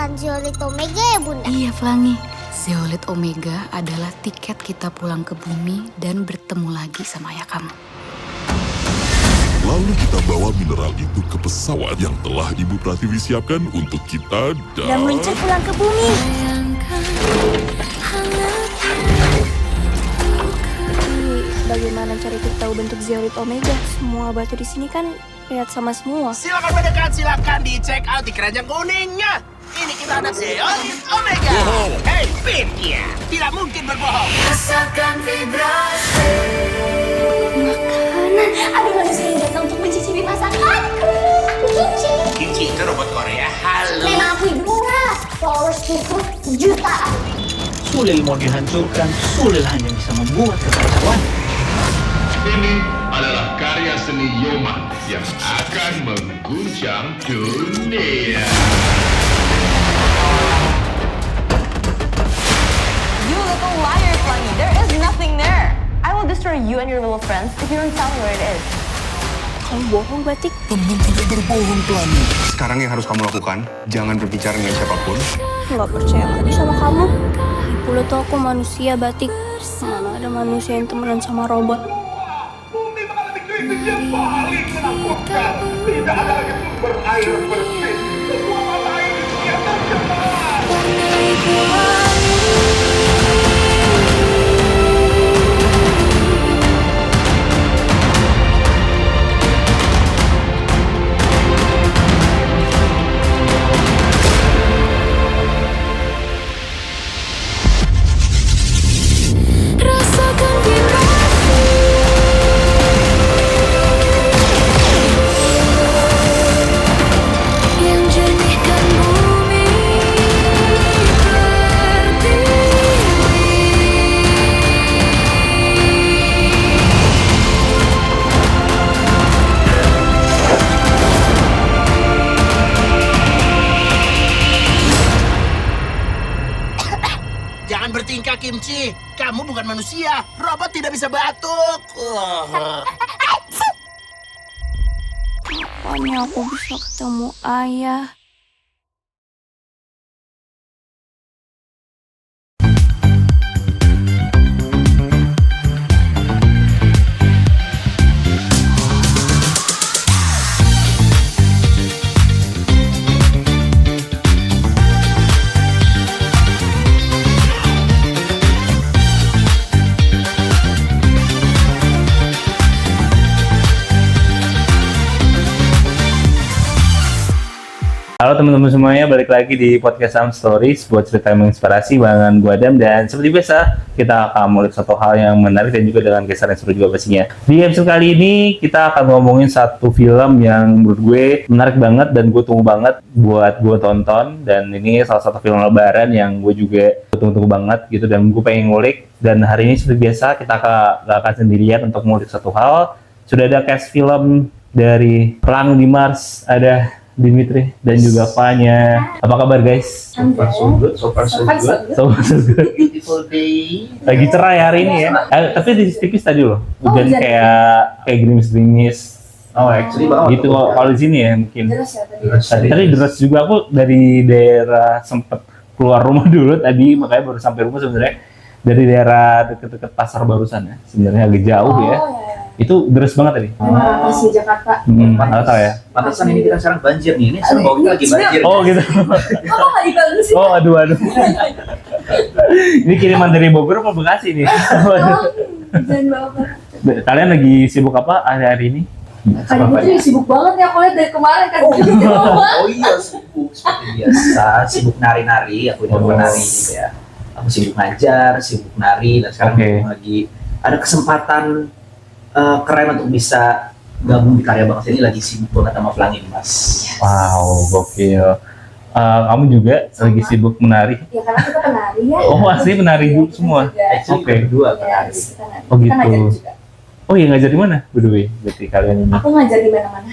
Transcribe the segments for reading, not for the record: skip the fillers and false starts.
makan Zeolit Omega ya Bunda? Iya Pelangi, Zeolit Omega adalah tiket kita pulang ke bumi dan bertemu lagi sama ayah kamu. Lalu kita bawa mineral itu ke pesawat yang telah Ibu Pratiwi siapkan untuk kita Dan meluncur pulang ke bumi. Bagaimana cara kita tahu bentuk Zeolit Omega? Semua batu di sini kan lihat sama semua. Silakan mendekat, silakan dicek out di keranjang kuningnya. Ini kita ada Zeolit Omega. Hei, pikir, tidak mungkin berbohong. Rasakan vibrasi. Makanan. Ada manusia yang datang untuk mencicipi masakanku. Kimchi. Kimchi itu robot Korea. Halo. Memang aku Ibura. Followersku jutaan. Sulil mau dihancurkan, Sulil hanya bisa membuat kekacauan. Ini adalah karya seni Yoman yang akan mengguncang dunia. You little liar, Pelangi. There is nothing there. I will destroy you and your little friends if you don't tell me where it is. Kamu bohong, Batik. Teman tidak berbohong, Pelangi. Sekarang yang harus kamu lakukan, jangan berbicara dengan siapapun. Nggak percaya lagi sama kamu. Pula tuh aku manusia, Batik. Mana ada manusia yang temenan sama robot. Bumi mengalami krisis yang paling menakutkan. Tidak ada lagi sumber air bersih. Semua mata air di dunia tercemar. Jangan bertingkah, Kimchi. Kamu bukan manusia. Robot tidak bisa batuk. Kapan aku bisa ketemu ayah? Halo teman-teman semuanya, balik lagi di podcast Sound Stories, buat cerita yang menginspirasi barengan gue Adam. Dan seperti biasa, kita akan ngulik satu hal yang menarik dan juga dengan kisah yang seru juga pastinya. Di episode kali ini, kita akan ngomongin satu film yang menurut gue menarik banget dan gue tunggu banget buat gue tonton. Dan ini salah satu film lebaran yang gue juga tunggu-tunggu banget gitu, dan gue pengen ngulik. Dan hari ini seperti biasa, kita gak akan sendirian untuk ngulik satu hal. Sudah ada cast film dari Perang di Mars, ada Dimitri dan juga Fanya. Apa kabar guys? So far so good, so far so good. So good. Beautiful day. Lagi cerah ya hari ini ya. Tapi tipis tadi loh. Hujan kayak gerimis-gerimis. Oh, actually banget. Gitu kalau di sini ya mungkin. Deras ya tadi. Tadi deras juga, aku dari daerah sempet keluar rumah dulu tadi, makanya baru sampai rumah sebenarnya dari daerah deket-deket pasar barusan ya. Sebenarnya agak jauh ya. Itu deras banget tadi. Masih Jakarta. Nggak tahu ya. Pantesan ini kita sekarang banjir nih. Ini sekarang bawa kita lagi banjir. Oh gitu. Kok nggak dibantu sih? Oh aduh. Ini kiriman dari Bogor apa Bekasi nih? Jangan bawa. Kalian lagi sibuk apa hari ini? Kak Dimitri sibuk banget ya, aku lihat dari kemarin kan. Oh iya, sibuk seperti biasa. Sibuk nari-nari. Aku ini menari gitu ya. Aku sibuk ngajar, sibuk nari. Dan sekarang aku lagi ada kesempatan keren untuk bisa gabung di karya bangsa ini, lagi sibuk banget sama Pelangi Mas. Wow, gokil. Kamu juga lagi sibuk menari? Ya karena kita penari ya. Oh, asli menari juga semua? Oke, berdua penari. Oh gitu. Oh iya, ngajar di mana? By the way, berarti kalian ini. Aku ngajar di mana-mana.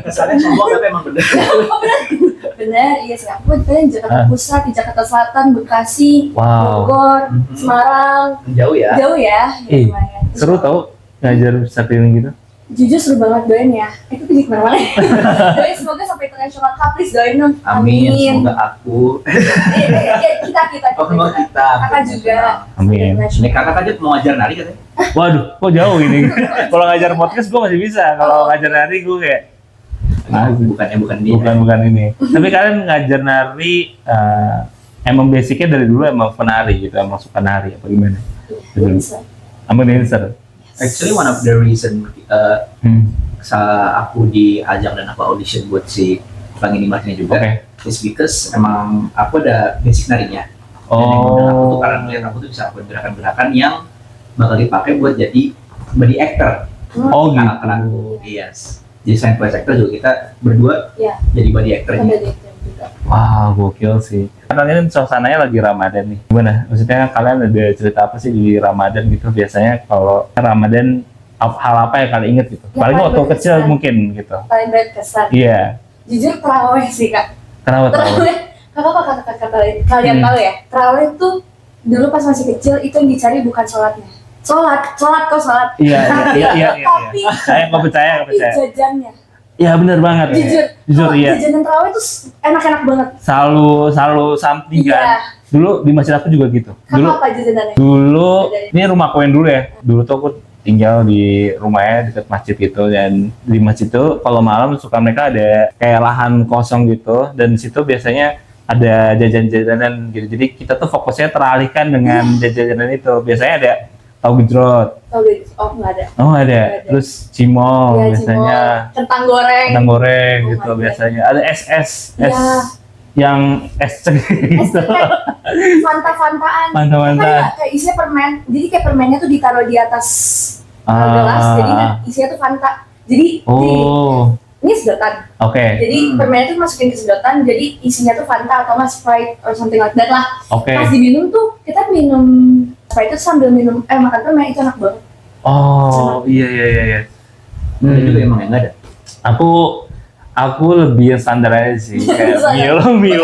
Kesannya sombong tapi emang bener. Oh benar. Benar, iya sih. Aku di Jakarta Pusat, di Jakarta Selatan, Bekasi, Bogor, Semarang. Jauh ya? Jauh ya. Seru tau ngajar samping gitu. Jujur seru banget, doain ya. Itu pergi kemana-mana. Doain semoga sampai international cup, please doain dong. Amin. Semoga aku. Kita. Oh, semoga kita. Kakak juga. Amin. Ini kakak aja mau ngajar nari katanya. Waduh, kok jauh ini. Kalau ngajar podcast gue masih bisa. Kalau ngajar nari gue kayak bukan dia. Bukan ini. Tapi kalian ngajar nari emang basicnya dari dulu emang penari gitu, emang suka nari apa gimana? Emang dancer. Actually one of the reason aku diajak dan aku audition buat si Pelangi Dimas-nya juga is because emang aku ada basic narinya. Dan yang aku tuh karena melihat aku tuh bisa lakukan gerakan-gerakan yang bakal dipakai buat jadi body actor. Oh gitu. Aku, yes. Jadi selain voice actor juga kita berdua jadi body actornya. Wah, gokil sih. Karena ini suasananya lagi Ramadan nih. Gimana? Maksudnya kalian ada cerita apa sih di Ramadan gitu? Biasanya kalau Ramadan hal apa yang kalian inget gitu? Paling waktu kecil mungkin gitu. Paling berkesan. Iya. Jujur terawih sih kak. Kenapa terawih? Kalian tahu ya? Terawih tuh dulu pas masih kecil itu yang dicari bukan sholatnya. Sholat kau sholat. Iya. Tapi Saya nggak percaya. jajannya. Iya benar banget. Jujur iya. Jajanan terawih tuh enak-enak banget. Selalu something kan. Dulu di masjid aku juga gitu. Dulu apa jajanannya? Dulu ini rumah koin dulu ya. Dulu tuh aku tinggal di rumahnya dekat masjid gitu, dan di masjid itu kalau malam suka mereka ada kayak lahan kosong gitu, dan di situ biasanya ada jajan-jajanan gitu. Jadi kita tuh fokusnya teralihkan dengan jajanan itu. Biasanya ada tahu gejrot. Oh nggak ada. Oh ada. Terus cimol biasanya. Kentang goreng gitu biasanya. Ada es yang es cek gitu. Fanta-fantaan. Kayak isinya permen. Jadi kayak permennya tuh ditaruh di atas gelas. Jadi isinya tuh Fanta. Jadi ini sedotan. Jadi permennya tuh masukin ke sedotan. Jadi isinya tuh Fanta atau nggak Sprite or something like that lah. Pas diminum tuh kita minum Sprite itu sambil minum makan permen, itu enak banget. Iya. Ada juga emang yang nggak ada. Aku lebih yang standar aja sih, kayak Milo,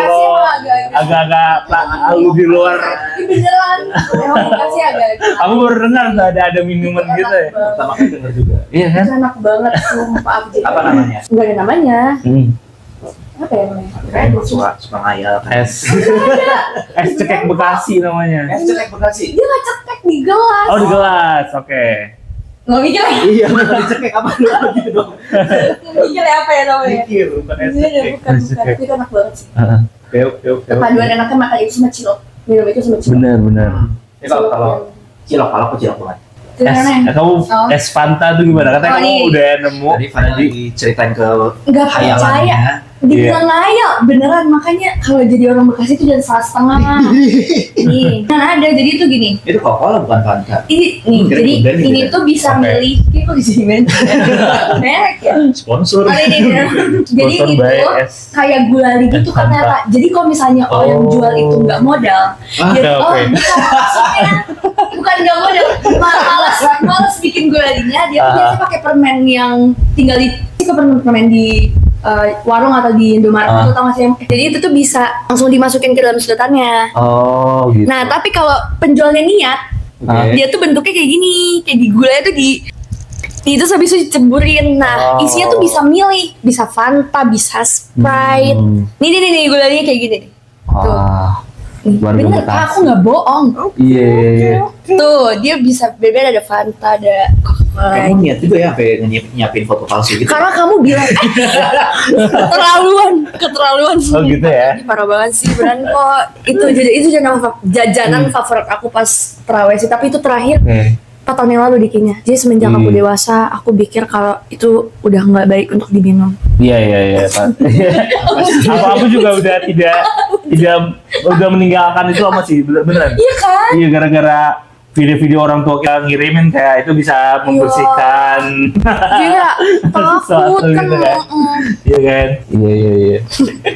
agak-agak lalu di luar. Beneran, emang Bekasi agak. Aku baru dengar tuh ada minuman gitu ya. Pertama kali denger juga. Iya kan? Itu enak banget, sumpah. Apa namanya? Nggak ada namanya. Apa ya namanya? Kayak suka ngayal. Es cekek Bekasi namanya. Es cekek Bekasi. Dia nggak cekek di gelas. Oh di gelas, oke. Nggak mikir lagi? Iya, dicekek apa dulu gitu dong. Mikir apa ya namanya? Mikir, bukan es cekek. Bukan. Itu enak banget sih. Paduan enaknya makan itu sama cilok. Minum itu sama cilok. Bener. Kalau cilok banget. Kamu es Fanta tuh gimana? Katanya kamu udah nemu. Tadi Fanta diceritain ke nggak percaya. Dibilang ngayal, beneran. Makanya kalau jadi orang Bekasi itu jangan salah setengah. Nih, kan ada. Jadi itu gini. Itu Coca-Cola bukan Fanta. Jadi ini tuh bisa milih. Kok di sini merek ya? Sponsor. Jadi itu kayak gulali gitu ternyata. Jadi kalau misalnya yang jual itu nggak modal, bukan nggak modal, malas bikin gulalinya. Dia biasanya pakai permen yang tinggal di permen di warung atau di Indomaret itu tau gak sih? Jadi itu tuh bisa langsung dimasukin ke dalam sedotannya. Oh gitu. Nah tapi kalau penjualnya niat, dia tuh bentuknya kayak gini, kayak di gulanya tuh itu habis itu diceburin. Nah isinya tuh bisa milih, bisa Fanta, bisa Sprite. Nih gulanya kayak gini nih. Bener, aku nggak bohong. Iya. Tuh dia bisa beda, ada Fanta, ada Coca-Cola. Kamu niat juga ya sampai nyiapin foto palsu gitu. Karena kamu bilang keterlaluan. Oh gitu ya. Parah banget sih, beneran kok. Itu jajanan favorit aku pas terawih sih. Tapi itu terakhir 4 tahun yang lalu dikitnya. Jadi semenjak aku dewasa, aku pikir kalau itu udah nggak baik untuk diminum. Iya. Aku juga udah udah meninggalkan itu lama sih, beneran. Iya kan? Iya, gara-gara video-video orang tua kita ngirimin kayak itu bisa membersihkan. Iya, takut kan. Iya kan? Iya.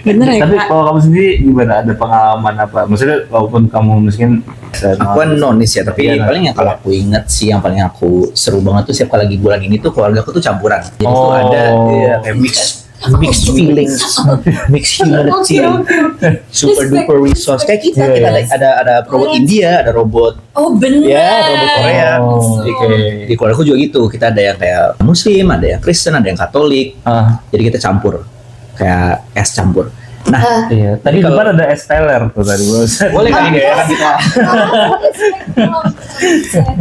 Bener ya. Tapi kalau kamu sendiri gimana? Ada pengalaman apa? Maksudnya walaupun kamu mungkin aku kan nonis ya, tapi paling yang kalau aku inget sih yang paling aku seru banget tuh setiap kali lagi bulan ini tuh keluarga aku tuh campuran. Jadi tuh ada kayak mix mixed feelings, mixed humanity, super duper resource. Kayak kita ada robot India, ada robot bener. ya robot Korea. Oke. Di keluarga juga gitu, kita ada yang kayak Muslim, ada yang Kristen, ada yang Katolik. Jadi kita campur, kayak es campur. Nah, iya. Tadi di depan ada es teler tuh tadi. Boleh kali ya kan kita.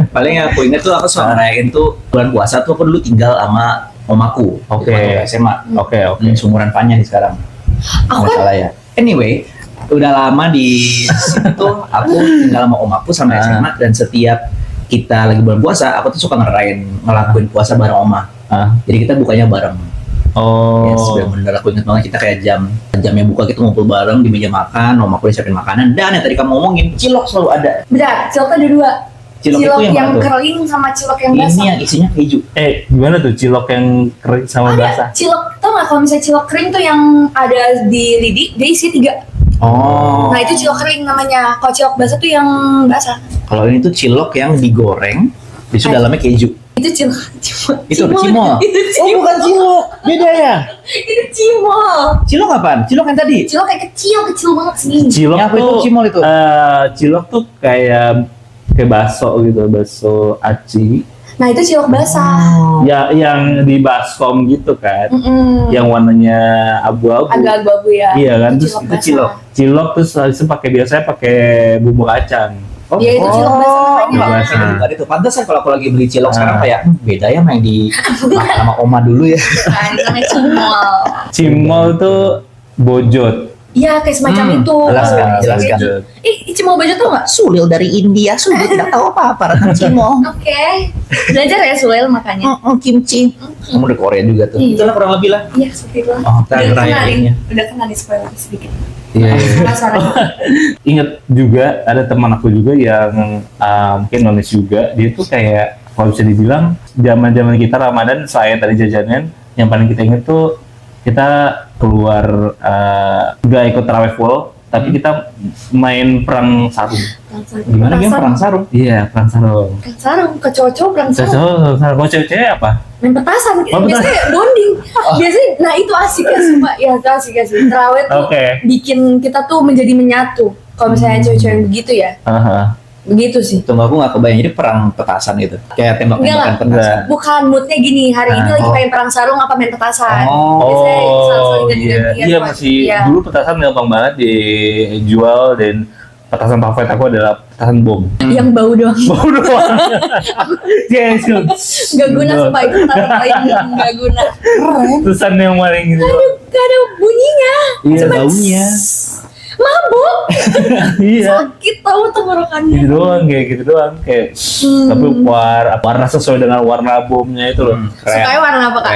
Paling yang aku ingat tuh aku suka ngerayain tuh bulan puasa tuh aku dulu tinggal sama omaku. Oke. SMA. Oke. Seumuran Fanya nih sekarang. Nggak salah ya. Anyway, udah lama di situ aku tinggal sama omaku sama SMA dan setiap kita lagi bulan puasa, aku tuh suka ngelakuin puasa bareng oma. Jadi kita bukanya bareng. Yes, benar-benar aku ingat banget kita kayak jamnya buka kita ngumpul bareng di meja makan, omaku siapin makanan dan yang tadi kamu ngomongin cilok selalu ada. Benar, cilok ada 2. Cilok yang kering sama cilok yang basah. Ini yang isinya keju. Gimana tuh cilok yang kering sama basah? Cilok, tau nggak kalau misalnya cilok kering tuh yang ada di lidi, dia isi 3. Nah itu cilok kering namanya. Kalau cilok basah tuh yang basah. Kalau ini tuh cilok yang digoreng, di dalamnya keju. Itu cilok. Itu cimol. Oh bukan cilok, beda ya? Itu cimol. Cilok apaan? Cilok yang tadi? Cilok kayak kecil banget segini. Cilok apa tuh, itu cimol itu? Cilok tuh kayak bakso gitu, bakso aci. Nah itu cilok basah. Ya yang di baskom gitu kan, yang warnanya abu-abu. Agak abu-abu ya. Iya kan, itu cilok. Cilok terus biasanya pakai bumbu kacang. Iya itu cilok basah. Tadi tuh pantesan kalau aku lagi beli cilok sekarang kayak beda ya main di sama oma dulu ya. Namanya cimol. Cimol tuh bojot. Iya kayak semacam itu. Jelaskan. Cimol bojot tuh nggak? Sulil dari India, Sulil tidak tahu apa-apa tentang cimol. Oke. Belajar ya Sulil makanya. Kimchi. Kamu udah Korea juga tuh. Itulah kurang lebih lah. Iya seperti itu. Udah kenal nih spoiler sedikit. Iya. Ingat juga ada teman aku juga yang mungkin nonis juga, dia tuh kayak kalau bisa dibilang zaman kita Ramadan selain tadi jajanan yang paling kita ingat tuh kita keluar nggak ikut tarawih full tapi kita main perang sarung. Gimana game perang sarung? Iya perang sarung. Perang sarung ke cowok perang sarung. Kalau cewek apa? Main petasan. Biasanya bonding. Biasanya, nah itu asik ya sumpah. Ya asik sih. Tarawih tuh bikin kita tuh menjadi menyatu. Kalau misalnya cewek-cewek yang begitu ya. Begitu sih. Tunggu aku nggak kebayang, jadi perang petasan gitu. Kayak tembak-tembakan petasan. Bukan, moodnya gini, hari ini lagi pengen perang sarung apa main petasan. Iya masih dulu petasan gampang banget dijual dan petasan favorit aku adalah petasan bom. Yang bau doang. Bau doang. Yes. Gak guna supaya itu petasan lain gak guna. Petasan yang paling gitu. Gak ada bunyinya. Iya baunya. Mabuk. Iya. Sakit tahu tenggorokannya. Gitu doang kayak. Tapi warna sesuai dengan warna bomnya itu loh. Sukanya warna apa Kak?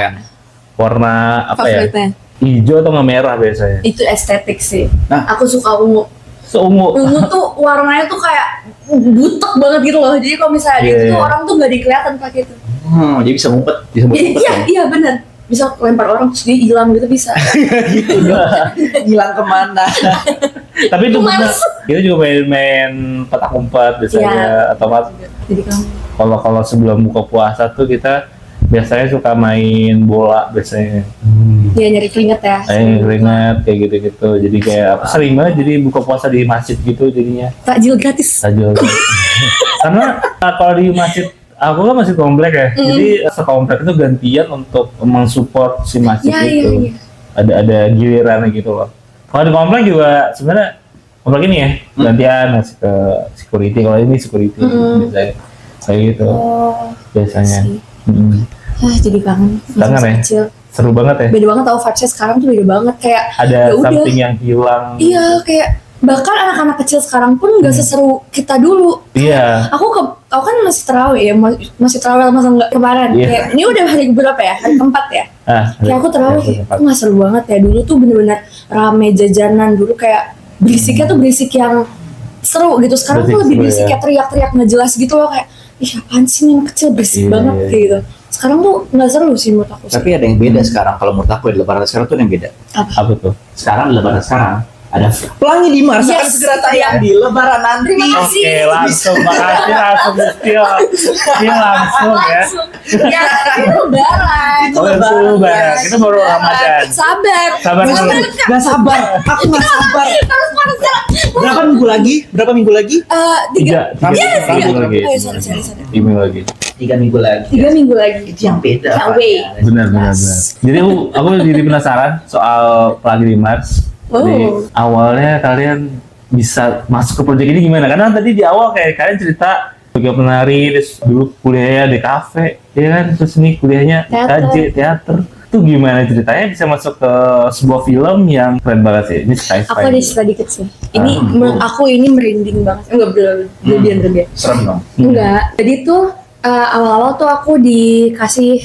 Warna apa favoritnya? Ya? Hijau atau nggak merah biasanya. Itu estetik sih. Nah. Aku suka ungu. Ungu tuh warnanya tuh kayak butek banget gitu loh. Jadi kalau misalnya itu tuh orang tuh nggak dikelihatan pakai itu. Jadi bisa ngumpet. Iya benar. Bisa lempar orang terus dia hilang gitu bisa. Gitu dong. Hilang kemana? Tapi itu benar. Kita juga main petak umpet biasanya atau apa? Jadi kalau sebelum buka puasa tuh kita biasanya suka main bola biasanya. Iya nyari keringet ya. Keringet kayak gitu-gitu. Jadi kayak sering banget jadi buka puasa di masjid gitu jadinya. Takjil gratis. Karena kalau di masjid aku kan masih komplek ya, jadi sekomplek itu gantian untuk mensupport si masjid itu. Iya. Ada giliran gitu loh. Kalau di komplek juga sebenarnya komplek ini ya gantian masih ke security. Kalau ini security biasanya kayak gitu biasanya. Jadi kangen. Kangen ya. Kecil. Seru banget ya. Beda banget tau vibes-nya sekarang tuh beda banget kayak. Ada something yang hilang. Iya kayak. Bahkan anak-anak kecil sekarang pun nggak seseru kita dulu. Iya. Aku kan masih terawih ya, masih terawih masa nggak kemarin. Kayak, ini udah hari berapa ya? Hari keempat ya. Kayak aku terawih, aku nggak seru banget ya. Dulu tuh bener-bener rame jajanan dulu kayak berisiknya tuh berisik yang seru gitu. Sekarang tuh lebih berisik kayak teriak-teriak nggak jelas gitu loh kayak, ih apaan sih nih anak kecil berisik banget kayak gitu. Sekarang tuh nggak seru sih menurut aku. Tapi ada yang beda sekarang kalau menurut aku di lebaran sekarang tuh yang beda. Apa tuh? Sekarang di lebaran sekarang Ada Pelangi di Mars akan Yes, segera tayang di Lebaran nanti. Terima kasih. Oke, langsung makasih langsung Skill langsung ya. Ya, itu lebaran. Oh, itu Lebaran. Kita baru Ramadan. Sabar. Sabar dulu. Gak sabar, aku gak sabar. Harus panas. Berapa minggu lagi? Berapa minggu lagi? Tiga minggu lagi. Oh, sorry. 3 minggu lagi. 3 minggu lagi. 3 minggu lagi. Itu yang beda. Can't Pak. wait. Benar. Jadi aku jadi penasaran soal Pelangi di Mars. Jadi awalnya kalian bisa masuk ke proyek ini gimana? Karena tadi di awal kayak kalian cerita sebagai penari, terus dulu kuliahnya di kafe, ya kan? Terus nih kuliahnya KJ teater. Itu gimana ceritanya bisa masuk ke sebuah film yang keren banget sih? Ini sci-fi. Aku ada cerita dikit sih. Ini menurut aku ini merinding banget. Enggak berlebihan. Serem dong. Enggak. Jadi tuh awal-awal tuh aku dikasih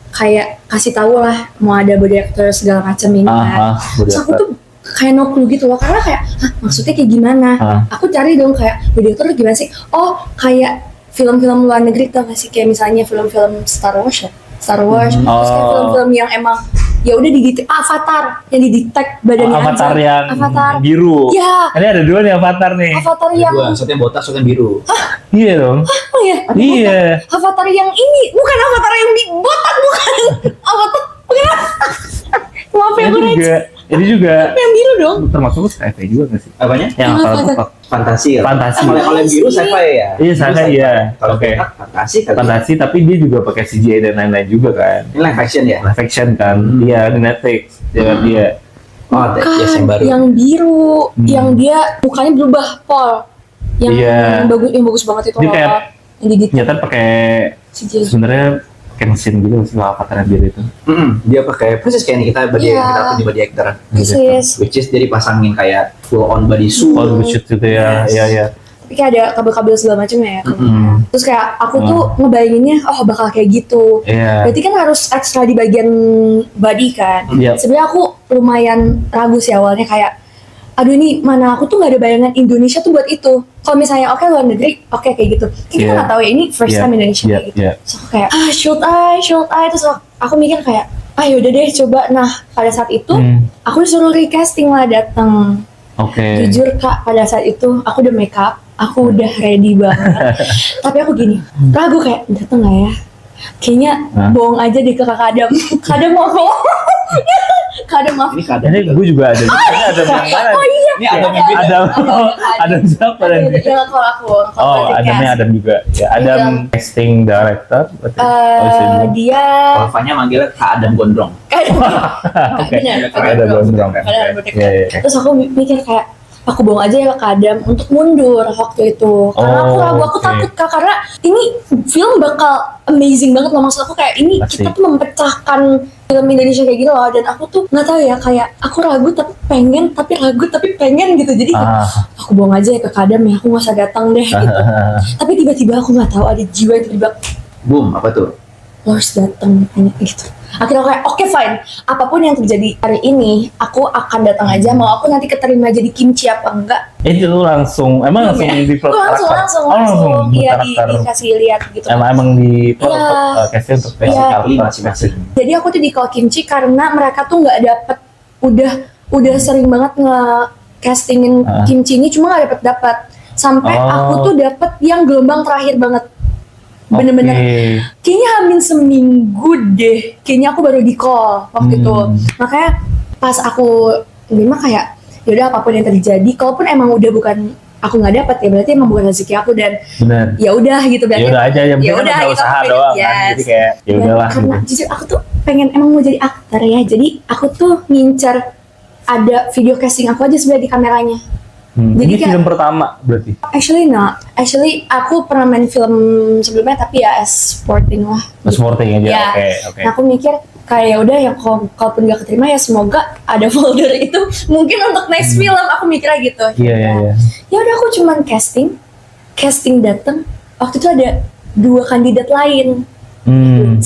kayak kasih tahu lah mau ada body actor segala macam ini kan. Terus aku tuh kayak no clue gitu loh, karena kayak maksudnya kayak gimana? Aku cari dong kayak body actor gimana sih? Oh kayak film-film luar negeri tuh masih kayak misalnya film-film Star Wars ya. Terus kayak film-film yang emang ya udah Avatar yang didetek badannya Avatar aja. yang Avatar biru. Ya. Ini ada 2 nih Avatar nih. Avatar yang Satu yang botak, satu yang biru. Iya dong. oh ya Iya. Avatar yang ini bukan Avatar yang botak, bukan Avatar bukan. Maaf ya gue Ini juga yang biru dong. termasuk sci-fi juga nggak sih? Apanya? Yang kalau Fantasi ya? Fantasi. Kalau yang biru sci-fi ya? Iya, sci-fi iya. Kalau Oke. botak fantasi kali. Fantasi, tapi dia juga pakai CGI dan lain-lain juga kan. Ini live action ya? Live action kan. Iya, di Netflix. Dia. Oh, ada yes, yang baru. Yang biru, yang dia mukanya berubah pol. Yang Iya. bagus banget itu Dia loh. kayak Yang didetek ternyata pakai CGI. sebenarnya kayak mesin gitu sih Avatar yang biru itu. Dia pakai persis kayak ini kita kita punya body actor. Persis. Which is dia dipasangin kayak full on body suit. Oh, shoot gitu ya. Iya. Tapi kayak ada kabel-kabel segala macamnya ya. Terus kayak aku tuh ngebayanginnya bakal kayak gitu. Iya. Berarti kan harus ekstra di bagian body kan. Iya. Sebenarnya aku lumayan ragu sih awalnya kayak aduh ini mana aku tuh nggak ada bayangan Indonesia tuh buat itu. Kalau misalnya luar negeri kayak gitu. Kita nggak tahu ya ini first time Indonesia kayak gitu. So aku kayak should I terus aku mikir kayak yaudah deh coba. Nah pada saat itu aku disuruh recasting lah datang. Oke. Jujur Kak, pada saat itu aku udah make up, aku udah ready banget. Tapi aku gini, ragu kayak dateng nggak ya? Kayaknya bohong aja deh ke Kak Adam. Kak Adam mau bohong. Kak Adam maaf. Ini gue juga ada. Ini ada yang mana? Oh iya. Ini Adam yang beda. Adam siapa nanti? Ya kalau aku. Oh, Adamnya Adam juga. Ya, Adam casting director. Dia. Kolfanya manggilnya Kak Adam Gondrong. Oke. Ada gondrong. Terus aku mikir kayak aku bohong aja ya ke Adam untuk mundur waktu itu karena aku ragu, aku takut Kak, karena ini film bakal amazing banget loh, maksud aku kayak ini pasti. Kita tuh memecahkan film Indonesia kayak gitu loh, dan aku tuh nggak tahu ya kayak aku ragu tapi pengen gitu, jadi kayak, aku bohong aja ya ke Adam ya, aku nggak usah datang deh gitu. Tapi tiba-tiba aku nggak tahu ada jiwa yang tiba-tiba boom, apa tuh? Lo harus datang gitu. Akhirnya aku kayak oke, fine, apapun yang terjadi hari ini aku akan datang aja, mau aku nanti keterima jadi kimchi apa enggak. Itu lu langsung langsung di plot karakter. Langsung iya dikasih lihat gitu. Emang di plot casting untuk kali masing-masing. Jadi aku tuh di call kimchi karena mereka tuh nggak dapet, udah sering banget nge-castingin kimchi ini, cuma nggak dapet sampai aku tuh dapet yang gelombang terakhir banget. Bener-bener kayaknya hamin seminggu deh kayaknya aku baru di call waktu itu. Makanya pas aku memang kayak yaudah apapun yang terjadi, kalaupun emang udah bukan aku nggak dapat ya berarti emang bukan rezeki aku, dan ya udah gitu berarti. Ya udah aja, yang penting kan usaha doang kan. Jadi kayak ya udahlah. Karena jujur aku tuh pengen emang mau jadi aktor ya, jadi aku tuh ngincar ada video casting aku aja sebenarnya di kameranya. Jadi ini film pertama berarti? Actually aku pernah main film sebelumnya tapi ya as supporting lah. Supporting aja, ya. Oke. Nah, aku mikir kayak udah ya kalaupun gak keterima ya semoga ada folder itu mungkin untuk next film, aku mikirnya gitu. Iya. Ya udah aku cuman casting dateng. Waktu itu ada 2 kandidat lain. 3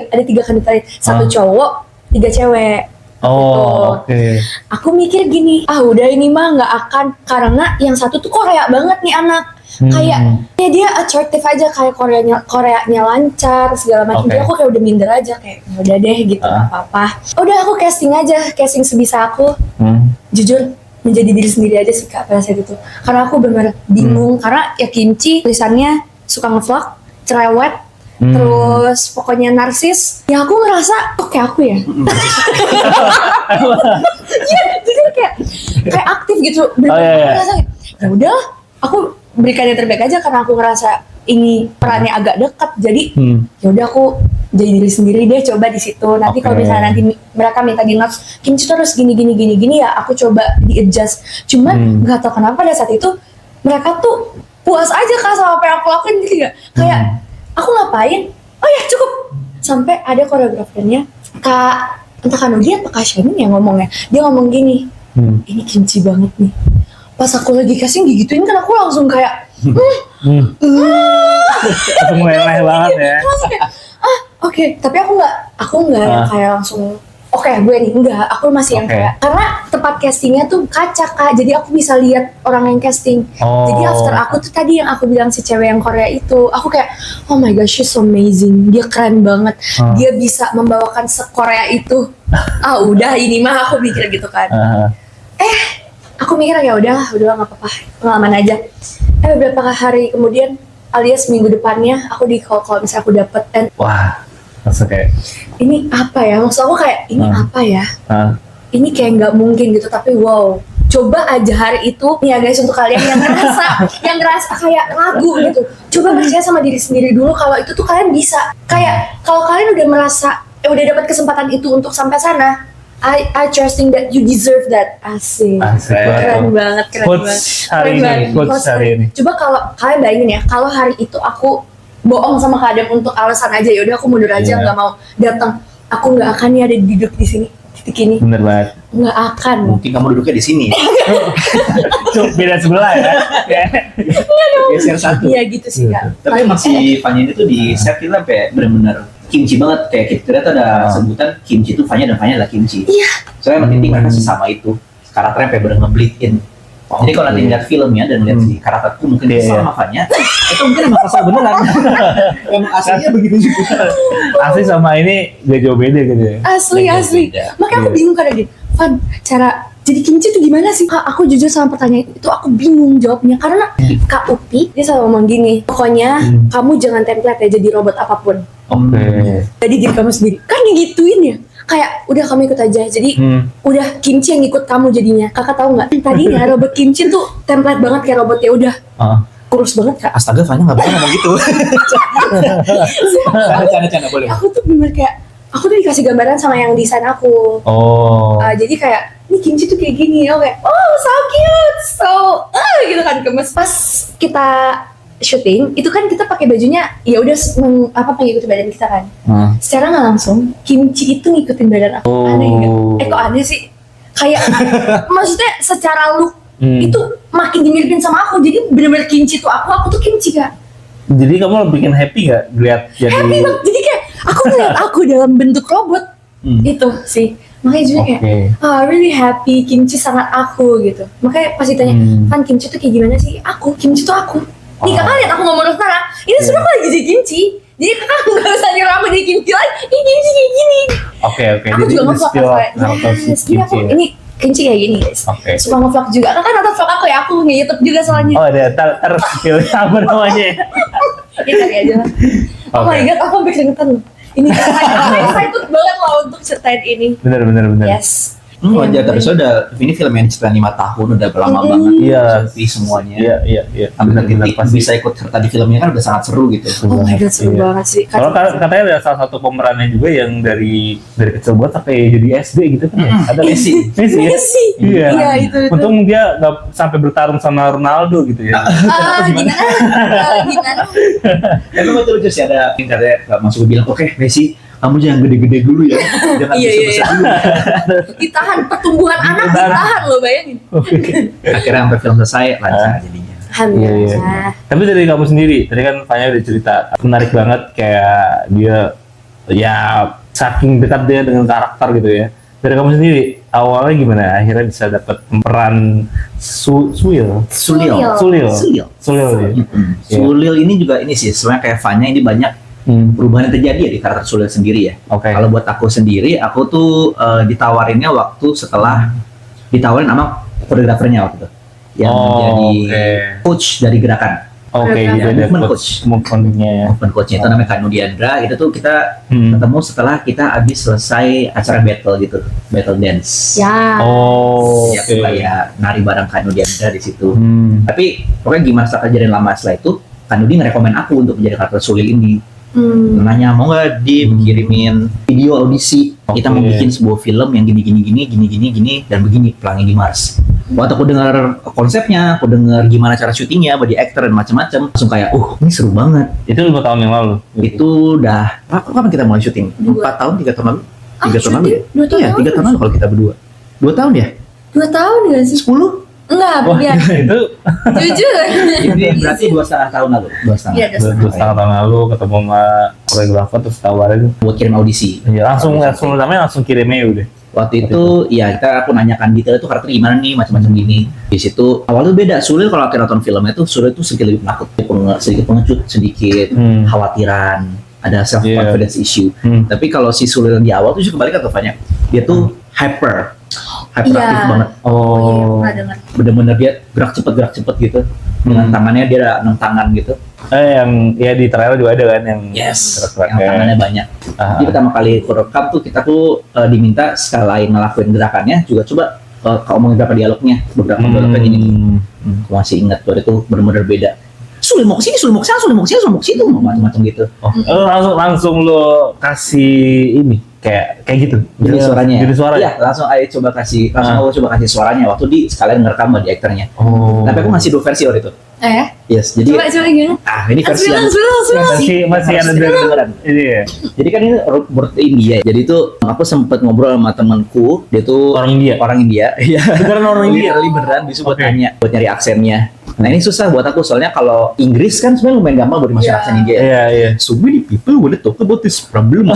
ada 3 kandidat lain. 1 cowok, 3 cewek. Oke. Aku mikir gini, udah ini mah nggak akan, karena yang satu tuh Korea banget nih anak. Kayak ya dia atraktif aja, kayak Koreanya lancar segala macam. Jadi aku kayak udah minder aja, kayak udah deh gitu, nggak apa-apa. Udah aku casting aja, casting sebisa aku. Jujur menjadi diri sendiri aja sih Kak pada saat itu. Karena aku benar bingung, karena ya Kimchi tulisannya suka ngevlog, cerewet, terus pokoknya narsis. Ya aku ngerasa kok kayak aku ya. Iya, jadi kayak aktif gitu. Bener-bener ngerasa ya udah, aku berikan yang terbaik aja karena aku ngerasa ini perannya agak dekat. Jadi ya udah aku jadi diri sendiri deh, coba di situ. Nanti kalau misalnya nanti mereka minta di notes Kimchi terus gini ya aku coba di adjust. Cuman nggak tahu kenapa pada saat itu mereka tuh puas aja Kak sama apa yang aku lakuin gitu ya. Kayak aku ngapain? Oh ya cukup. Sampai ada koreografernya Kak, entah Kanudi atau Kak Shamin yang ngomongnya. Dia ngomong gini, ini Kimchi banget nih. Pas aku lagi casting gituin kan aku langsung kayak langsung meleleh banget ya. Langsung kayak oke. Tapi aku nggak yang kayak langsung gue nih, enggak, aku masih yang kayak, karena tempat castingnya tuh kaca Kak, jadi aku bisa lihat orang yang casting. Jadi after aku tuh tadi yang aku bilang si cewek yang Korea itu, aku kayak oh my gosh, she's so amazing, dia keren banget, dia bisa membawakan se-Korea itu. Udah ini mah aku mikir gitu kan. Aku mikir ya udah nggak apa-apa, pengalaman aja. Beberapa hari kemudian alias minggu depannya aku di call kalau misalnya aku dapet wah, langsung kayak ini apa ya, maksud aku kayak ini apa ya, ini kayak nggak mungkin gitu, tapi wow, coba aja hari itu nih ya guys, untuk kalian yang ngerasa kayak ragu gitu, coba percaya sama diri sendiri dulu kalau itu tuh kalian bisa. Kayak kalau kalian udah merasa udah dapat kesempatan itu untuk sampai sana, I trusting that you deserve that. Asik. Keren banget. Hari ini. Coba kalau kalian bayangin ya, kalau hari itu aku bohong sama Kadem untuk alasan aja, ya udah aku mundur aja, nggak mau datang, aku nggak akan nih ada duduk di sini titik ini. Bener banget. Nggak akan. Mungkin kamu duduknya di sini. Beda sebelah ya. Geser satu. Iya gitu sih Kak. Tapi masih Fanya itu di set kita sampai benar-benar kimchi banget, kayak kita tuh ada sebutan kimchi itu Fanya dan Fanya adalah kimchi. Iya. Soalnya emang intinya mereka sesama itu, karakternya sampai benar nge-bleed in. Jadi kalau nanti lihat filmnya dan lihat si karakterku mungkin sama Fanya, itu mungkin emang kesal beneran. Emang aslinya begitu juga. Asli sama ini gak jauh beda gitu ya. Asli. Makanya aku bingung kadang gini, Fan, cara jadi kimchi itu gimana sih Kak? Aku jujur sama pertanyaan itu aku bingung jawabnya, karena Kak Upi dia selalu ngomong gini, pokoknya kamu jangan template ya jadi robot apapun. Jadi diri kamu sendiri. Kan digituin ya. Kayak udah kamu ikut aja. Jadi udah kimchi yang ikut kamu jadinya. Kakak tahu nggak? Tadinya robot kimchi tuh template banget kayak robot, ya udah. Kurus banget Kak. Astaga, Fanya nggak boleh ngomong gitu. Canda boleh. Aku tuh bener kayak, aku tuh dikasih gambaran sama yang desain aku. Jadi kayak ini kimchi tuh kayak gini. Oke, so cute, gitu kan, gemes. Pas kita syuting itu kan kita pakai bajunya ya udah ngikutin badan kita kan. Secara nggak langsung kimchi itu ngikutin badan aku. Aneh nggak? Kok aneh sih? Kayak maksudnya secara look itu makin dimiripin sama aku. Jadi bener-bener kimchi tuh aku tuh kimchi Kak. Jadi kamu bikin happy nggak lihat jadi? Happy banget. Jadi kayak aku ngeliat aku dalam bentuk robot. Itu sih. Makanya juga kayak really happy, kimchi sangat aku gitu. Makanya pas ditanya, Fan kimchi tuh kayak gimana sih? Kimchi tuh aku. Nih kakak lihat aku ngomong sekarang, ini sudah aku lagi jadi kimchi. Jadi kakak nggak usah nyuruh aku jadi kimchi lagi. Ini kimchi kayak gini. Aku juga nge-vlog kayak, ini kimchi kayak gini guys. Suka nge-vlog juga. Kakak nonton vlog aku ya, aku nge-YouTube juga soalnya. Ada apa namanya? Ya cari aja lah. Oh my god, aku sampai keringetan loh. Ini aku excited banget loh untuk ceritain ini. Bener. Yes. Wajar, tapi sudah ini film yang cerita 5 tahun udah lama banget. Iya. Semuanya. Iya. Benar. Pas bisa ikut serta di filmnya kan udah sangat seru gitu. Oh my god, seru banget sih. Kalau katanya ada salah satu pemerannya juga yang dari kecil banget sampai jadi SD gitu kan ya? Ada Messi. Iya itu. Untung dia nggak sampai bertarung sama Ronaldo gitu ya. Gimana? Emang betul lucu sih, ada yang katanya masuk bilang, oke Messi, kamu jangan gede-gede dulu ya, jangan besar-besar dulu. Ditahan pertumbuhan anak, ditahan loh, bayangin. Akhirnya sampai film selesai lancar jadinya. Alhamdulillah. Tapi dari kamu sendiri, tadi kan Fanya udah cerita menarik banget, kayak dia ya saking dekat dia dengan karakter gitu ya. Dari kamu sendiri, awalnya gimana? Akhirnya bisa dapat peran Sulil. Sulil. Ya? Sulil ini juga ini sih sebenarnya kayak Fanya ini banyak perubahan yang terjadi ya di karakter Sulil sendiri ya. Kalau buat aku sendiri, aku tuh ditawarinnya waktu setelah ditawarin sama koreografernya waktu itu yang menjadi coach dari gerakan. Movement coachnya itu namanya Kanu Diandra. Itu tuh kita ketemu setelah kita habis selesai acara battle gitu, battle dance. Ya. Ya kayak nari bareng Kanu Diandra di situ. Tapi pokoknya gimana setelah kejadian lama setelah itu, Kanu Di ngerekomen aku untuk menjadi karakter Sulil ini. Nanya mau nggak dikirimin video audisi, kita mau bikin sebuah film yang gini dan begini Pelangi di Mars. Waktu aku dengar konsepnya, aku dengar gimana cara syutingnya, body actor dan macam-macam, langsung kayak, ini seru banget. Itu 5 tahun yang lalu. Itu udah kapan kita mulai syuting? 4 tahun, 3 tahun lalu? 3 tahun lalu ya? 3 tahun lalu kalau kita berdua. 2 tahun ya? 2 tahun nggak sih? 10? Enggak, ya. Itu Jujur. Ini berarti 2,5 tahun lalu. 2,5 Iya, 2,5 tahun lalu ketemu sama koreografer terus tawarin buat kirim audisi. Iya, langsung kirimnya udah. Waktu itu ya aku nanyakan detail itu karakter gimana nih, macam-macam gini. Di situ awalnya beda. Sulil kalau kita nonton filmnya tuh Sulil tuh sedikit lebih penakut, sedikit pengecut, sedikit khawatiran, ada self confidence issue. Tapi kalau si Sulil di awal tuh kebalik atau banyak. Dia tuh hyperaktif banget. Bener-bener dia gerak cepet gitu. Dengan tangannya dia ada 6 tangan gitu. Yang ya di trailer juga ada kan yang yang tangannya banyak. Jadi pertama kali rekam tuh kita tuh diminta selain ngelakuin gerakannya juga coba ngomongin beberapa dialognya, beberapa dialognya gini. Aku masih ingat waktu itu benar-benar beda. Sulil mau kesini, Sulil mau kesana, Sulil mau kesini, Sulil mau kesini, macam-macam gitu. Langsung lo kasih ini kayak gitu. Jadi suaranya. Iya, langsung ayo coba kasih suaranya waktu di sekalian ngerekam di aktornya. Tapi aku ngasih 2 versi waktu itu. Yes, jadi coba gimana? Ini versi yang masih ada dengeran. Ini ya. Jadi kan ini robot India. Jadi tuh aku sempet ngobrol sama temanku, dia tuh orang India. Iya. Beneran orang India. Beneran bisa buat tanya, buat nyari aksennya. Nah ini susah buat aku soalnya kalau Inggris kan sebenarnya lumayan gampang buat dimasukin aksen India. Iya. So many people want to talk about this problem.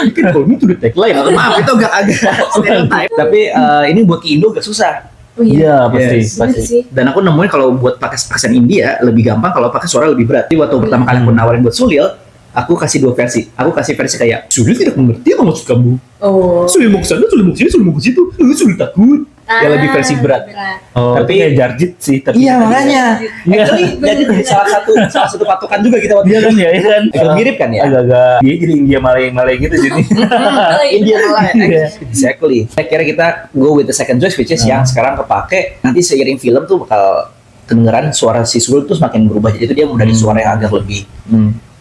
You can call me to the tagline. Maaf itu agak stereotype. Tapi ini buat ke Indo agak susah. Iya pasti. Dan aku nemuin kalau buat pakai aksen India lebih gampang kalau pakai suara lebih berat. Jadi waktu pertama kali aku nawarin buat Sulil, aku kasih 2 versi. Aku kasih versi kayak Sulil tidak mengerti apa maksud kamu. Sulil mau kesana, Sulil mau kesini, Sulil mau ke situ. Sulil takut. Yang lebih versi berat. Tapi kayak Jarjit sih. Iya makanya. Actually jadi salah satu patokan juga kita waktu itu. Iya kan. Agak mirip kan ya. Agak dia jadi India Malay gitu jadi. India Malay. Exactly. Akhirnya kita go with the second choice which is yang sekarang kepake. Nanti seiring film tuh bakal kedengeran suara si Sulil tuh semakin berubah. Jadi dia dari suara yang agak lebih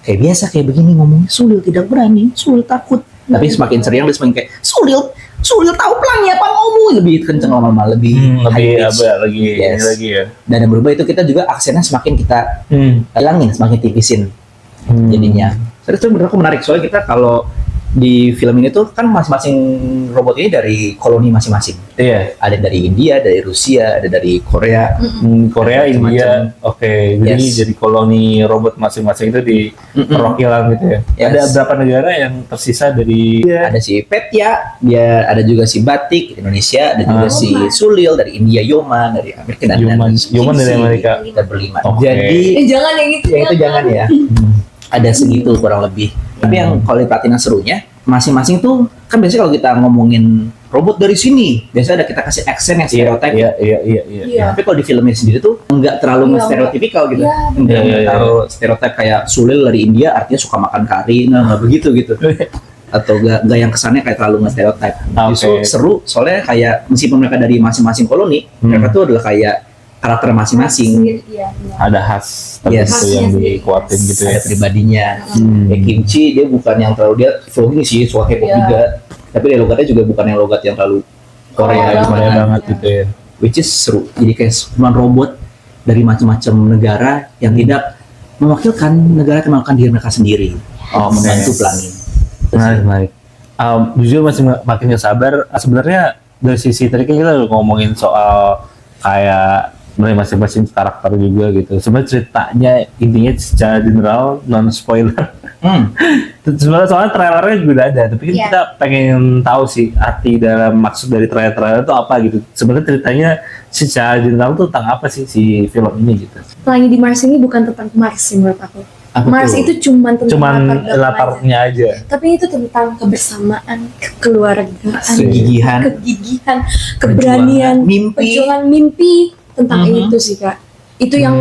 kayak biasa kayak begini ngomongnya. Sulil tidak berani, Sulil takut. Tapi semakin sering dia semakin kayak Sulil tahu pelangi apa ngomong lebih kenceng lama-lama lebih lagi ya. Dan yang berubah itu kita juga aksennya semakin kita hilangin, semakin tipisin jadinya. Terus itu menurut aku menarik soalnya kita kalau di film ini tuh kan masing-masing robot ini dari koloni masing-masing. Iya. Ada dari India, dari Rusia, ada dari Korea. Korea, India. Oke. Jadi jadi koloni robot masing-masing itu di perwakilan gitu ya. Ada berapa negara yang tersisa dari? Ada si Petya, dia ada juga si Batik Indonesia, ada juga si Sulil dari India, Yoman dari Amerika dan Yoman dari Amerika. Kita berlima. Jadi jangan yang itu. Yang itu jangan ya. Ada segitu kurang lebih. Tapi yang kalau diperhatiin serunya, masing-masing tuh kan biasanya kalau kita ngomongin robot dari sini, biasanya ada kita kasih aksen yang stereotip. Iya. Tapi kalau di film ini sendiri tuh nggak terlalu stereotipikal gitu. Nggak taruh stereotip kayak Sulil dari India artinya suka makan kari, nggak begitu gitu. Atau nggak yang kesannya kayak terlalu nge-stereotip. Justru seru soalnya kayak meskipun mereka dari masing-masing koloni, mereka tuh adalah kayak karakter masing-masing. Ada khas tertentu yang dikuatin gitu ya. Ada pribadinya. Kayak Kimchi dia bukan yang terlalu dia vlogging sih, suka K-pop juga. Tapi dia logatnya juga bukan yang logat yang terlalu Korea banget gitu ya. Which is seru. Jadi kayak cuma robot dari macam-macam negara yang tidak mewakilkan negara yang mewakilkan diri mereka sendiri. Membantu pelangi. Menarik. Jujur masih makin gak sabar. Sebenarnya dari sisi tadi kan kita ngomongin soal kayak sebenarnya masing-masing karakter juga gitu. Sebenarnya ceritanya intinya secara general non spoiler. Sebenarnya soalnya trailernya juga udah ada, tapi kan kita pengen tahu sih arti dalam maksud dari trailer itu apa gitu. Sebenarnya ceritanya secara general tuh tentang apa sih si film ini gitu. Pelangi di Mars ini bukan tentang Mars sih menurut aku. Mars itu cuman tentang latarnya aja. Tapi itu tentang kebersamaan, kekeluargaan, kegigihan, keberanian, perjuangan mimpi tentang itu sih Kak. Itu yang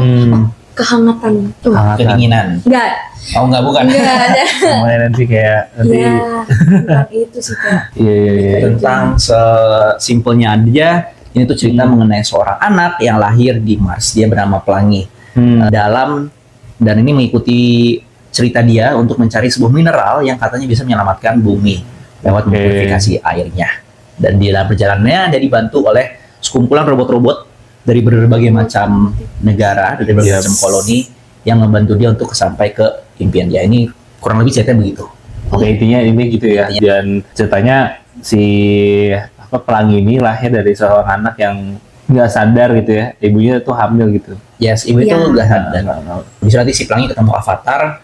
kehangatan tuh. Keinginan. Enggak, bukan. Enggak ada. Semuanya nanti kayak Tentang itu sih Kak. Iya. Tentang sesimpelnya aja, ini tuh cerita mengenai seorang anak yang lahir di Mars. Dia bernama Pelangi. Dan ini mengikuti cerita dia untuk mencari sebuah mineral yang katanya bisa menyelamatkan bumi lewat mempurifikasi airnya. Dan di dalam perjalanannya dia dibantu oleh sekumpulan robot-robot dari berbagai macam negara, dari berbagai macam koloni yang membantu dia untuk sampai ke impian dia. Ini kurang lebih ceritanya begitu. Oke, intinya ini gitu ya. Dan ceritanya si Pelangi ini lahir dari seorang anak yang nggak sadar gitu ya, ibunya tuh hamil gitu. Yes, ibu itu nggak sadar. Bisa nanti si Pelangi ketemu Avatar,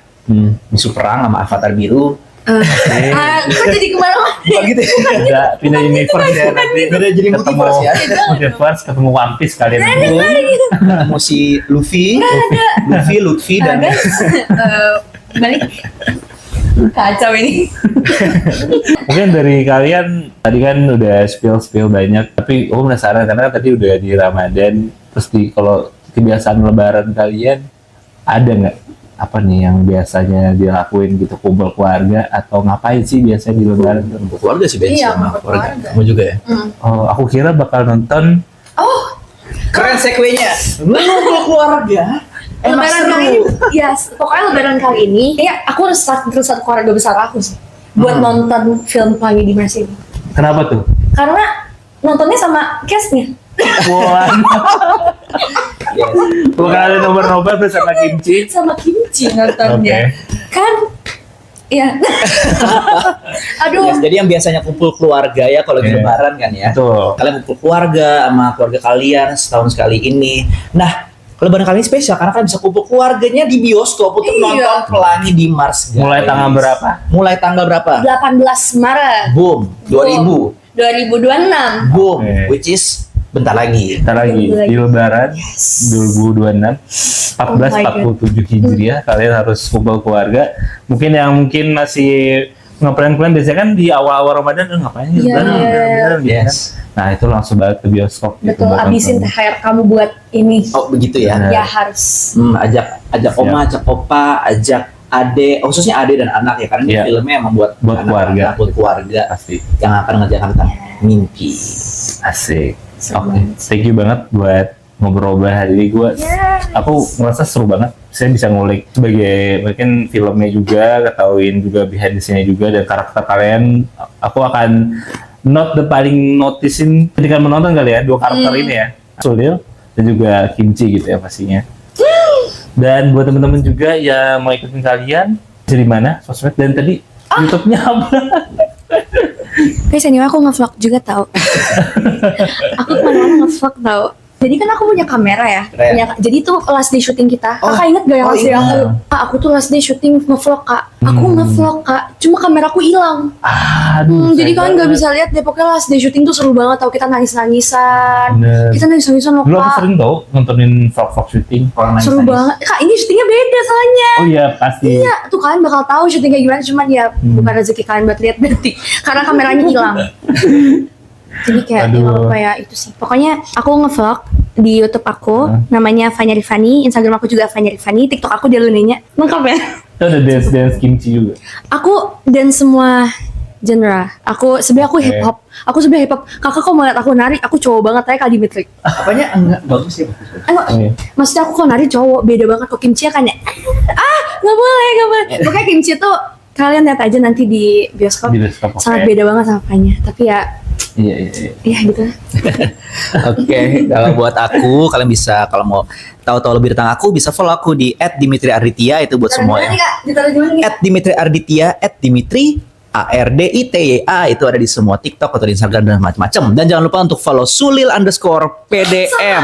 musuh perang sama Avatar biru. Kok jadi kemana-mana? Bukan gitu ya? Enggak, pindah universe ya nanti. Beda jadi multiverse ya. Multiverse ketemu One Piece kalian. Ketemu si Luffy dan balik. Kacau ini. Mungkin dari kalian tadi kan udah spill banyak, tapi aku penasaran karena tadi udah di Ramadan, terus kalau kebiasaan Lebaran kalian ada nggak apa nih yang biasanya dilakuin gitu, kumpul keluarga atau ngapain sih biasanya di Lebaran? Kumpul keluarga sih biasanya sama keluarga. Kamu juga ya? Oh, aku kira bakal nonton. Oh, keren segue-nya. Kumpul keluarga. Lebaran kali ini, pokoknya Lebaran kali ini, aku harus terus satu keluarga besar aku sih, buat nonton film Pelangi di Mars ini. Kenapa tuh? Karena nontonnya sama cast-nya. Wah. Bukan ada nobar-nobar bersama Kimchi. Sama Kimchi nontonnya. Kan? Iya. Aduh. Jadi yang biasanya kumpul keluarga ya kalau di Lebaran kan ya. Betul. Kalian kumpul keluarga sama keluarga kalian setahun sekali ini. Nah, Lebaran kali ini spesial karena kalian bisa kumpul keluarganya di bioskop untuk nonton Pelangi di Mars. Guys. Mulai tanggal berapa? Mulai tanggal berapa? 18 Maret. Boom. 2026. Boom. Which is bentar lagi di Lebaran 2026 1447 Hijriah kalian harus kumpul keluarga. Mungkin masih ngeplan biasanya kan di awal-awal Ramadan ngapain Lebaran. Yes. Nah itu langsung balik ke bioskop. Betul, gitu, habisin THR kamu buat ini. Oh begitu ya? Ya harus. Ajak oma, ajak opa, ajak ade, khususnya ade dan anak ya karena filmnya emang buat keluarga. Buat keluarga pasti. Yang akan mengerjakan tentang mimpi. Asik. Oke, thank you banget buat ngobrol hari ini. Aku ngerasa seru banget. Saya bisa ngulik sebagai mungkin filmnya juga, ketahuin juga behind the scene-nya juga dan karakter kalian. Aku akan paling noticein ketika menonton kali ya dua karakter ini ya, Sulil dan juga Kimchi gitu ya pastinya. Dan buat teman-teman juga yang mau ikutin kalian dari mana sosmed dan tadi YouTube-nya apa? Guys, anyway aku nge-vlog juga tau. Aku kemana-mana nge-vlog tau. Jadi kan aku punya kamera ya. Jadi tuh last day syuting kita. Kakak inget gak yang last day aku tuh last day syuting nge-vlog Kak. Aku nge-vlog Kak. Cuma kameraku hilang. Jadi kalian gak bisa lihat deh. Pokoknya last day syuting tuh seru banget tau. Kita nangis-nangisan. Kita nangis-nangisan loh Kak. Lu sering tau nontonin vlog syuting. Seru banget. Kak ini syutingnya beda soalnya. Oh iya pasti. Iya tuh kalian bakal tahu syuting kayak gimana. Cuman ya bukan rezeki kalian buat lihat berarti. Karena kameranya hilang. Jadi kayak ya itu sih. Pokoknya aku nge-vlog di YouTube aku, namanya Fanya Rifani, Instagram aku juga Fanya Rifani, TikTok aku Delunenya. Lengkap ya? Itu ada dance Kimchi juga. Aku dance semua genre. Sebenarnya aku hip hop. Aku sebenarnya hip hop. Kakak kok mau lihat aku nari, aku cowok banget aja Kak Dimitri. Apanya enggak bagus ya? Maksudnya aku kok nari cowok, beda banget kok Kimchi kan ya. Nggak boleh. Pokoknya Kimchi tuh kalian lihat aja nanti di bioskop. Sangat beda banget sama Fanya. Tapi ya Iya gitu. Oke, kalau buat aku kalian bisa kalau mau tahu lebih tentang aku bisa follow aku di @Dimitri Arditya itu buat semua ya. @Dimitri Arditya, @Dimitri ARDITYA itu ada di semua TikTok atau di Instagram dan macam-macam. Dan jangan lupa untuk follow sulil_PDM.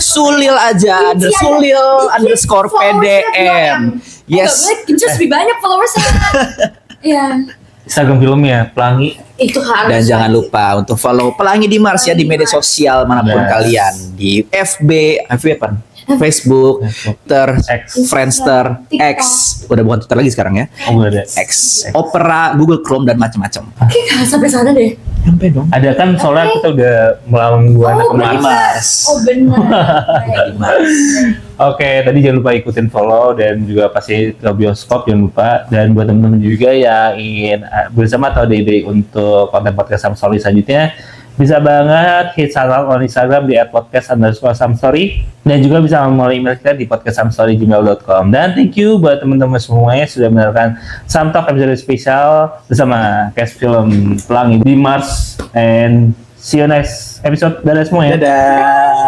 Sulil aja, ada sulil_PDM. Yes. Just lebih banyak followersnya. Iya. Instagram filmnya Pelangi. Itu harus. Dan jangan lupa untuk follow Pelangi di Mars ya di media sosial manapun kalian, di FB apa? Facebook, Twitter, Friendster, X, udah bukan Twitter lagi sekarang ya. Oh, ada. X, Opera, Google Chrome dan macam-macam. Oke, sampai sana deh. Sampai dong. Ada kan soalnya kita udah melawan buana ke Mars. Oh benar. Oke, tadi jangan lupa ikutin follow dan juga pasti ke bioskop jangan lupa. Dan buat teman-teman juga yang ingin bersama atau ide untuk konten podcast Samstory selanjutnya, bisa banget hit salam on Instagram di @podcast_samstory dan juga bisa melalui email kita di podcastsamstory@gmail.com. Dan thank you buat teman-teman semuanya sudah mendengarkan Samtalk episode spesial bersama cast film Pelangi di Mars, and see you next episode. Dadah semuanya. Dadah.